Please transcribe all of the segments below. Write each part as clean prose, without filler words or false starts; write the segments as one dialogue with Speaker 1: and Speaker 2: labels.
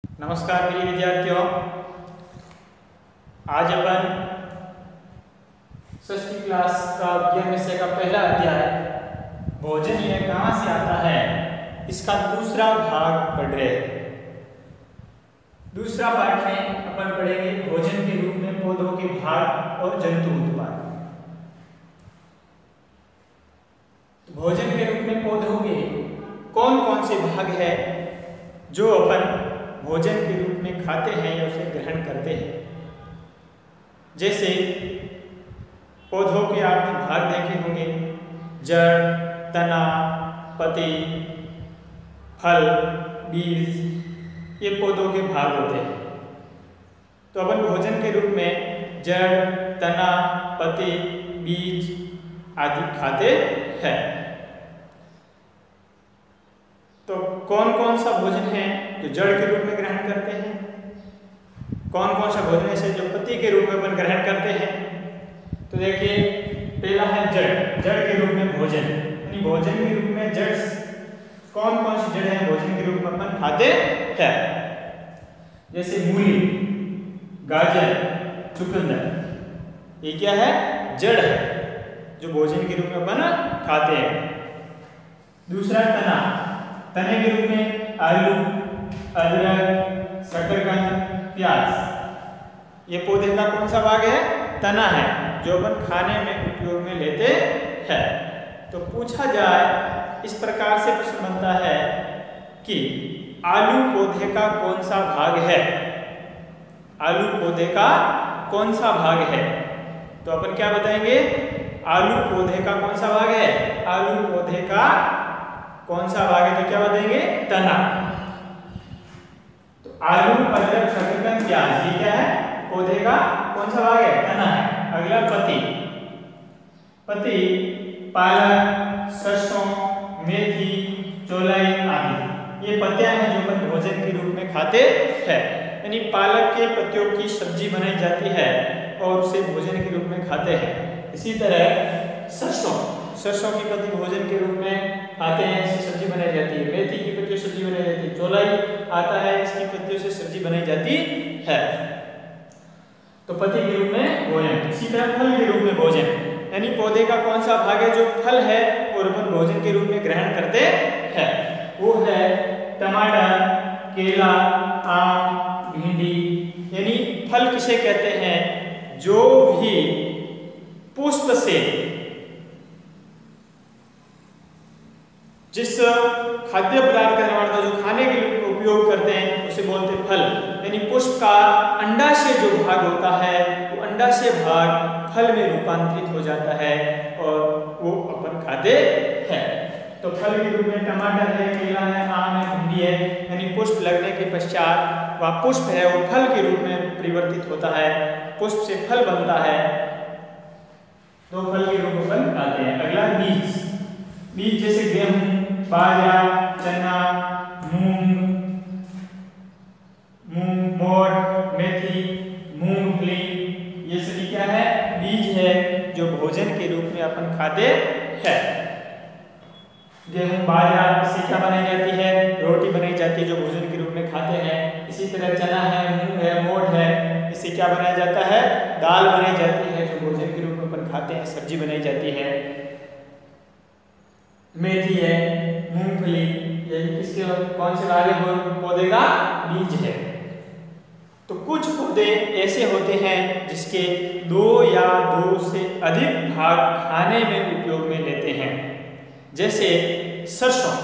Speaker 1: नमस्कार प्रिय विद्यार्थियों, आज अपन षष्ठी क्लास का विज्ञान विषय का पहला अध्याय भोजन यह कहाँ से आता है इसका दूसरा भाग पढ़ रहे हैं। दूसरा पाठ में अपन पढ़ेंगे भोजन के रूप में पौधों के भाग और जंतु उत्पाद। तो भोजन के रूप में पौधों के कौन कौन से भाग है जो अपन भोजन के रूप में खाते हैं या उसे ग्रहण करते हैं। जैसे पौधों के आपने भाग देखे होंगे, जड़, तना, पत्ती, फल, बीज, ये पौधों के भाग होते हैं। तो अपन भोजन के रूप में जड़, तना, पत्ती, बीज आदि खाते हैं। तो कौन कौन सा भोजन है जो जड़ के रूप में ग्रहण करते हैं, कौन कौन सा भोजन ऐसे जो पत्ती के रूप में अपन ग्रहण करते हैं। तो देखिए, पहला है जड़। जड़ के रूप में भोजन, यानी भोजन के रूप में जड़, कौन कौन सी जड़ है भोजन के रूप में अपन खाते हैं। जैसे मूली, गाजर, चुकंदर, ये क्या है? जड़ है जो भोजन के रूप में अपन खाते हैं। दूसरा तना, तने के रूप में आलू, अदरक, शकरकंद, प्याज, ये पौधे का कौन सा भाग है? तना है जो अपन खाने में उपयोग में लेते हैं। तो पूछा जाए, इस प्रकार से प्रश्न बनता है कि आलू पौधे का कौन सा भाग है? आलू पौधे का कौन सा भाग है? तो अपन क्या बताएंगे? आलू पौधे का कौन सा भाग है? आलू पौधे का कौन सा भाग है? तो क्या बताएंगे? तना। तो आलू, अदरक, शकरकंद, प्याज, ये क्या है? पौधे का कौन सा भाग है? तना है। अगला पत्ती। पत्ती पालक, सरसों, मेथी, चौलाई आदि, ये पत्तियां हैं जो अपन भोजन के रूप में खाते हैं। यानी पालक के पत्तियों की सब्जी बनाई जाती है और उसे भोजन के रूप में खाते हैं। इसी तरह सरसों, सरसों की पत्ती भोजन के रूप में खाते हैं, इससे सब्जी बनाई जाती है। मेथी की पत्तियों से सब्जी बनाई जाती है। चौलाई आता है, इसकी पत्तियों से सब्जी बनाई जाती है। तो पत्ती के रूप में भोजन। इसी तरह फल के रूप में भोजन, यानी पौधे का कौन सा भाग है जो फल है और अपन भोजन के रूप में ग्रहण करते हैं, वो है टमाटर, केला, आम, भिंडी। यानी फल किसे कहते हैं? जो भी पुष्प से, जिस खाद्य पदार्थ का निर्माण का जो खाने के लिए उपयोग करते हैं उसे बोलते हैं फल। यानी पुष्प का अंडाशय जो भाग होता है वो अंडाशय भाग फल में रूपांतरित हो जाता है और वो अपन खाते हैं। तो फल के रूप में टमाटर है, केला है, आम है, भिंडी है। यानी पुष्प लगने के पश्चात वह पुष्प है वो फल के रूप में परिवर्तित होता है, पुष्प से फल बनता है, तो फल के रूप में अपन खाते हैं। अगला बीज। बीज जैसे गेहूं, बाजरा, चना, मूंग, मोठ, मेथी, मूंगफली, ये सभी क्या है? बीज है जो भोजन के रूप में अपन खाते हैं। गेहूं, बाजरा, इससे क्या बनाई जाती है? रोटी बनाई जाती है जो भोजन के रूप में खाते हैं। इसी तरह चना है, मूंग है, मोठ है, इससे क्या बनाया जाता है? दाल बनाई जाती है जो भोजन के रूप में अपन खाते हैं, सब्जी बनाई जाती है। मेथी है, मूंगफली, ये किसके कौन से वाले पौधे का बीज है। तो कुछ पौधे ऐसे होते हैं जिसके दो या दो से अधिक भाग खाने में उपयोग में लेते हैं। जैसे सरसों,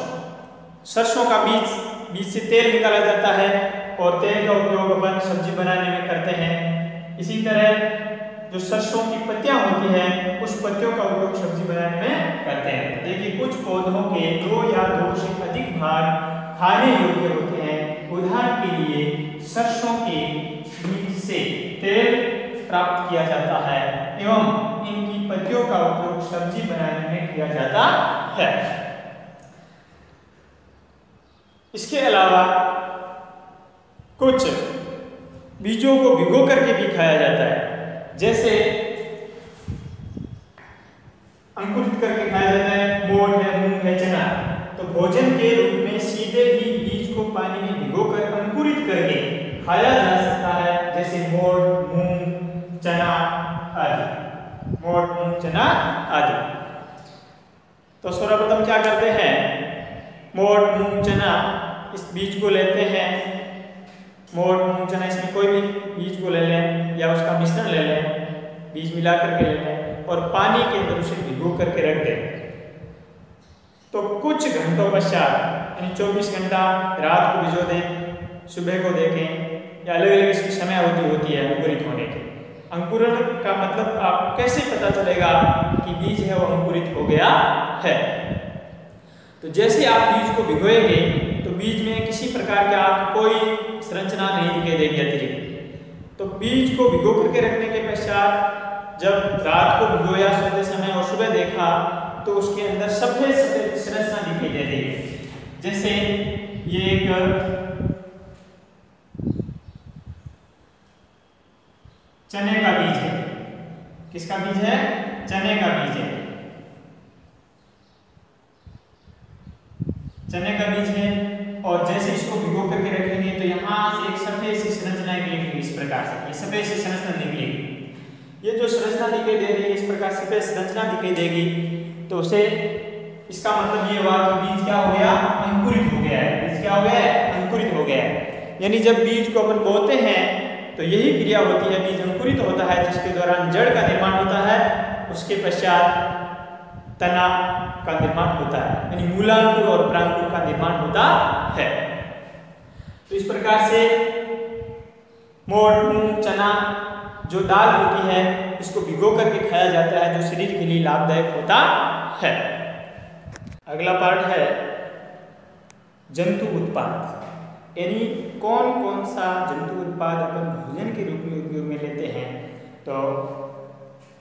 Speaker 1: सरसों का बीज से तेल निकाला जाता है और तेल का उपयोग अपन सब्जी बनाने में करते हैं। इसी तरह जो सरसों की पत्तियां होती हैं उस पत्तियों का उपयोग सब्जी बनाने में करते हैं। देखिए, कुछ पौधों के दो या दो से अधिक भाग खाने योग्य होते हैं। उदाहरण के लिए सरसों के बीज से तेल प्राप्त किया जाता है एवं इनकी पत्तियों का उपयोग सब्जी बनाने में किया जाता है। इसके अलावा कुछ बीजों को भिगो करके भी खाया जाता है। जैसे अंकुरित करके खाया जाता है, मोठ है, मूंग है, चना। तो भोजन के रूप में सीधे ही बीज को पानी में भिगोकर अंकुरित करके खाया जा सकता है, जैसे मोठ, मूंग, चना आदि। मोठ, मूंग, चना आदि। तो सर्वप्रथम क्या करते हैं, मोठ, मूंग, चना इस बीज को लेते हैं। मोठ, मूंग, चना इसमें कोई भी बीज को ले लें या उसका मिश्रण ले लें, बीज मिला करके ले लें और पानी के अंदर उसे भिगो करके रख दें। तो कुछ घंटों पश्चात, यानी 24 घंटा रात को भिगो दें, सुबह को देखें, या अलग अलग इसकी समय अवधि होती है अंकुरित होने की। अंकुरण का मतलब आप कैसे पता चलेगा कि बीज है वो अंकुरित हो गया है। तो जैसे आप बीज को भिगोएंगे तो बीज में किसी प्रकार की आपको कोई संरचना नहीं दिखाई देगी अतिरिक्त। तो बीज को भिगो करके रखने के पश्चात जब रात को भिगोया सोते समय और सुबह देखा तो उसके अंदर सफेद सफेद संरचना दिखाई दे रही है। जैसे ये एक चने का बीज है। किसका बीज है? चने का बीज है। चने का बीज है और जैसे इसको भिगो करके रखेंगे तो यहाँ से एक सफेद सी संरचना निकलेगी। इस प्रकार से ये सफेद सी संरचना निकलेगी। ये जो संरचना दिखाई दे रही है, इस प्रकार सफेद संरचना दिखाई देगी, तो उसे इसका मतलब ये हुआ कि बीज क्या हो गया? अंकुरित हो गया है। बीज क्या हो गया है? अंकुरित हो गया है। यानी जब बीज को अपन बोते हैं तो यही क्रिया होती है, बीज अंकुरित होता है जिसके दौरान जड़ का निर्माण होता है, उसके पश्चात तना का निर्माण होता है, यानी मूलांकुर और प्रांकुर का निर्माण होता है। तो इस प्रकार से मोठ, मूंग, चना जो दाल होती है इसको भिगो करके खाया जाता है, जो शरीर के लिए लाभदायक होता है। अगला पार्ट है जंतु उत्पाद, यानी कौन कौन सा जंतु उत्पाद अपन भोजन के रूप में उपयोग में लेते हैं। तो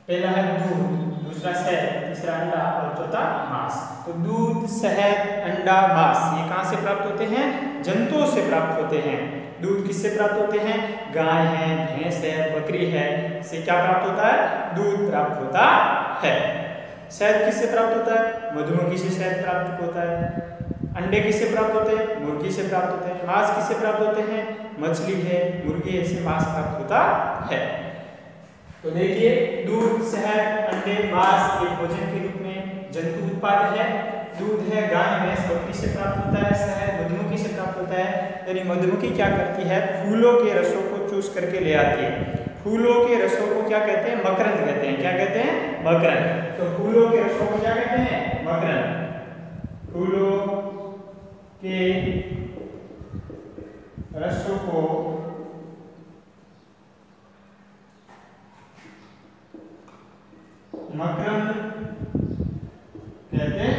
Speaker 1: पहला है दूध, दूसरा शहद, तीसरा अंडा और चौथा मांस। तो दूध, शहद, अंडा, मांस ये कहाँ से प्राप्त होते हैं? जंतुओं से प्राप्त होते हैं। दूध किससे प्राप्त होते हैं? गाय है, भैंस है, बकरी है, इससे क्या प्राप्त होता है? दूध प्राप्त होता है। शहद किससे प्राप्त होता है? मधुमक्खी से शहद प्राप्त होता है। अंडे किससे प्राप्त होते हैं? मुर्गी से प्राप्त होते हैं। मांस किससे प्राप्त होते हैं? मछली है, मुर्गी है, से मांस प्राप्त होता है। तो देखिए दूध, शहद, अंडे, मांस ये भोजन के रूप में जंतु उत्पाद है। दूध है गाय, भैंस, बकरी से प्राप्त होता है। शहद मधुमक्खी से प्राप्त होता है, यानी मधुमक्खी क्या करती है? फूलों के रसों को चूस करके ले आती है। फूलों के रसों को क्या कहते हैं? मकरंद कहते हैं। क्या कहते हैं? मकरंद। तो फूलों के रसों को क्या कहते हैं? मकरंद। फूलों के रसों को मकरंद कहते हैं।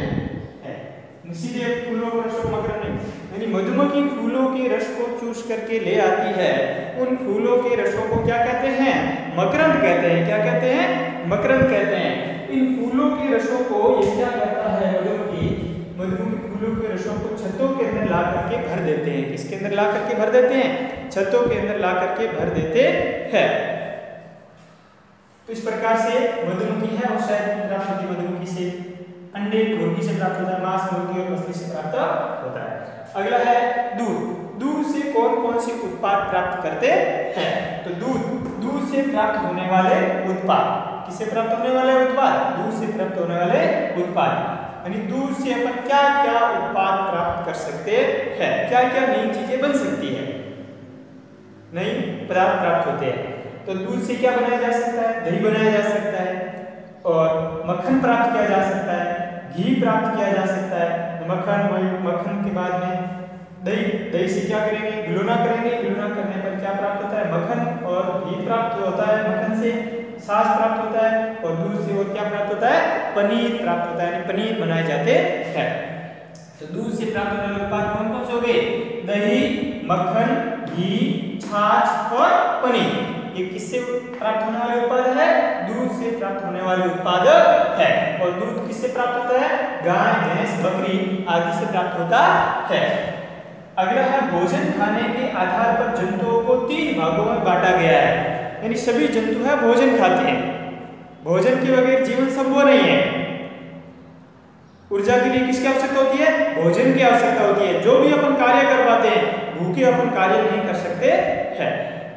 Speaker 1: सीधे फूलों के रस को मकरंद नहीं, यानी मधुमक्खी फूलों के रस को चूस करके ले आती है। उन फूलों के रसों को क्या कहते हैं? मकरंद कहते हैं। क्या कहते हैं? मकरंद कहते हैं। इन फूलों के रसों को ये क्या करता है? मधुमक्खी फूलों के रसों को छत्तों के अंदर ला करके भर देते हैं। किसके अंदर ला करके भर देते हैं? छत्तों के अंदर ला करके भर देते हैं। तो इस प्रकार से मधुमक्खी है और शहद प्राप्त होती है मधुमक्खी से। अंडे मुर्गी से प्राप्त होता है। मांस मुर्गी और मछली से प्राप्त होता है। अगला है दूध। दूध से कौन कौन से उत्पाद प्राप्त करते हैं? तो दूध से प्राप्त होने वाले उत्पाद। किससे प्राप्त होने वाले उत्पाद? दूध से प्राप्त होने वाले उत्पाद, यानी दूध से अपन क्या क्या उत्पाद प्राप्त कर सकते हैं, क्या क्या नई चीजें बन सकती है, नई पदार्थ प्राप्त होते हैं। तो दूध से क्या बनाया जा सकता है? दही बनाया जा सकता है और मक्खन प्राप्त किया जा सकता है, घी प्राप्त किया जा सकता है। मक्खन के बाद में दही से क्या करेंगे? घुलना करेंगे। घुलना करने पर क्या प्राप्त होता है? मक्खन और घी प्राप्त होता है। मक्खन से छाछ प्राप्त होता है और दूध से और क्या प्राप्त होता है? पनीर प्राप्त होता है, यानी पनीर बनाए जाते हैं। तो दूध से प्राप्त होने वाले उत्पाद कौन कौन से हो गए? दही, मक्खन, घी, छाछ और पनीर। ये किससे प्राप्त होने वाले उत्पाद है? दूध से प्राप्त होने वाले उत्पाद है। और दूध किससे प्राप्त होता है? गाय, भैंस, बकरी आदि से प्राप्त होता है। अगला है भोजन खाने के आधार पर जंतुओं को 3 भागों में बांटा गया है, यानी सभी जंतु है भोजन खाते हैं। भोजन के बगैर जीवन संभव नहीं है। ऊर्जा के लिए किसकी आवश्यकता होती है? भोजन की आवश्यकता होती है। जो भी अपन कार्य कर पाते हैं, भूखे अपन कार्य नहीं कर सकते है।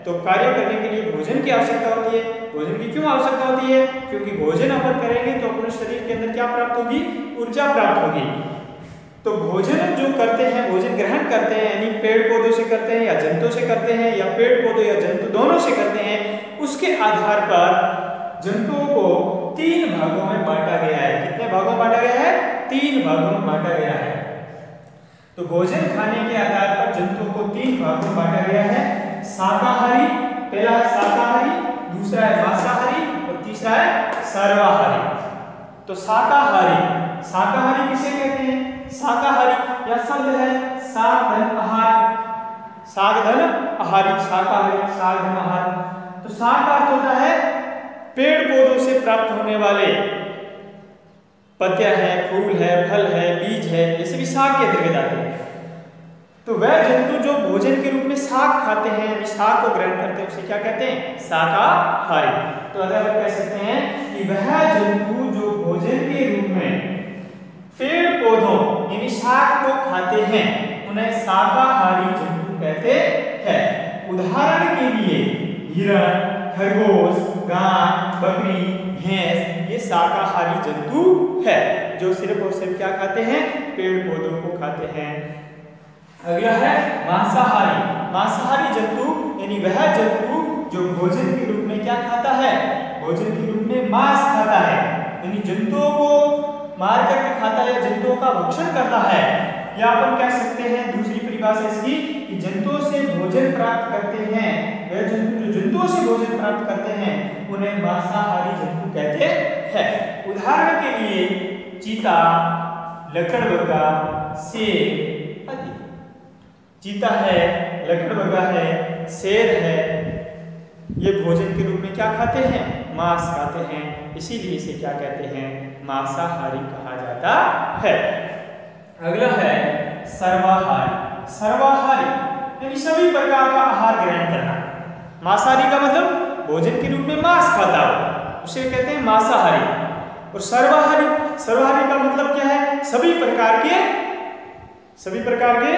Speaker 1: तो कार्य करने के लिए भोजन की आवश्यकता होती है। भोजन की क्यों आवश्यकता होती है? क्योंकि भोजन अपन करेंगे तो अपने शरीर के अंदर क्या प्राप्त होगी? ऊर्जा प्राप्त होगी। तो भोजन जो करते हैं, भोजन ग्रहण करते हैं, यानी पेड़ पौधों से करते हैं या जंतु से करते हैं या पेड़ पौधों या जंतु दोनों से करते हैं, उसके आधार पर जंतुओं को 3 भागों में बांटा गया है। कितने भागों में बांटा गया है? 3 भागों में बांटा गया है। तो भोजन खाने के आधार पर जंतुओं को 3 भागों में बांटा गया है। शाकाहारी, पहला है शाकाहारी, दूसरा है मांसाहारी और तीसरा है सर्वाहारी। तो शाकाहारी, शाकाहारी किसे कहते हैं? शाकाहारी या शब्द है शाक धन आहार, शाक धन आहारी, शाकाहारी शाक धन आहार। तो शाक का अर्थ होता है पेड़ पौधों से प्राप्त होने वाले पत्तियां हैं, फूल है, फल है, बीज है, ये सभी शाक के अंतर्गत आते हैं। तो वह जंतु जो भोजन के रूप में शाक खाते हैं, शाक को ग्रहण करते हैं, उसे क्या कहते हैं? शाकाहारी। तो अगर कह सकते हैं कि वह जंतु जो भोजन के रूप में पेड़ पौधों यानी शाक को खाते हैं, उन्हें शाकाहारी जंतु कहते हैं। उदाहरण के लिए हिरण, खरगोश, गाय, बकरी, भैंस, ये शाकाहारी जंतु है जो सिर्फ और सिर्फ क्या खाते हैं? पेड़ पौधों को खाते हैं। अगला है मांसाहारी। मांसाहारी जंतु यानी वह जंतु जो भोजन के रूप में क्या खाता है? भोजन के रूप में मांस खाता है, यानी जंतुओं को मार करके खाता है, जंतुओं का भक्षण करता है। या अपन कह सकते हैं दूसरी परिभाषा इसकी कि जंतुओं से भोजन प्राप्त करते हैं, वह जंतु जो जंतुओं से भोजन प्राप्त करते हैं उन्हें मांसाहारी जंतु कहते हैं। उदाहरण के लिए चीता, लकड़बग्गा, शेर आदि। चीता है, लकड़बग्गा है, शेर है, ये भोजन के रूप में क्या खाते हैं? मांस खाते हैं, इसीलिए इसे क्या कहते हैं? मांसाहारी कहा जाता है। अगला है सर्वाहारी। सर्वाहारी यानी सभी प्रकार का आहार ग्रहण करना। मांसाहारी का मतलब भोजन के रूप में मांस खाता हो, उसे कहते हैं मांसाहारी। और सर्वाहारी, सर्वाहारी का मतलब क्या है? सभी प्रकार के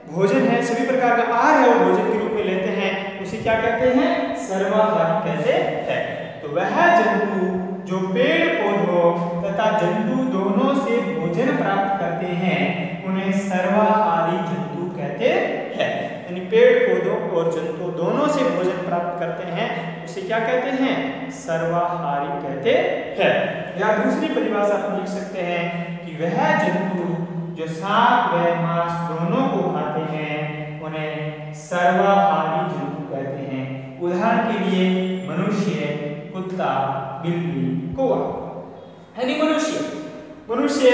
Speaker 1: भोजन है, सभी प्रकार का आहार है वो भोजन के रूप में लेते हैं, उसे क्या कहते हैं? सर्वाहारी कहते हैं। तो वह जंतु जो पेड़ पौधों तथा जंतु दोनों से भोजन प्राप्त करते हैं उन्हें सर्वाहारी जंतु कहते हैं। यानी पेड़ पौधों और जंतु दोनों से भोजन प्राप्त करते हैं, उसे क्या कहते हैं? सर्वाहारी कहते हैं। या दूसरी परिभाषा हम लिख सकते हैं कि वह जंतु जो शाक व मांस दोनों को खाते हैं उन्हें सर्वाहारी जंतु कहते हैं। उदाहरण के लिए मनुष्य, कुत्ता, बिल्ली, कौवा। यानी मनुष्य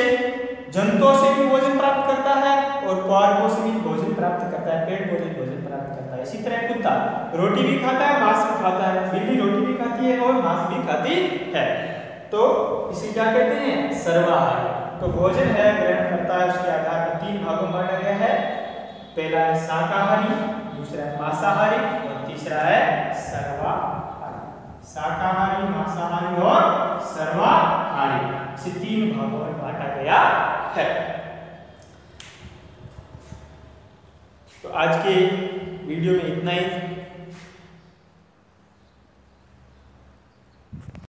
Speaker 1: जंतुओं से भी भोजन प्राप्त करता है और पारकों से भी भोजन प्राप्त करता है, पेड़ पौधे भोजन प्राप्त करता है। इसी तरह कुत्ता रोटी भी खाता है, मांस भी खाता है, बिल्ली रोटी भी खाती है और मांस भी खाती है। तो इसे क्या कहते हैं? सर्वाहारी। तो भोजन है ग्रहण करता है, उसके आधार पर 3 भागों में बांटा गया है। पहला है शाकाहारी, दूसरा है मांसाहारी और तीसरा है सर्वाहारी। शाकाहारी, मांसाहारी और सर्वाहारी, इसे 3 भागों में बांटा गया है। तो आज के वीडियो में इतना ही।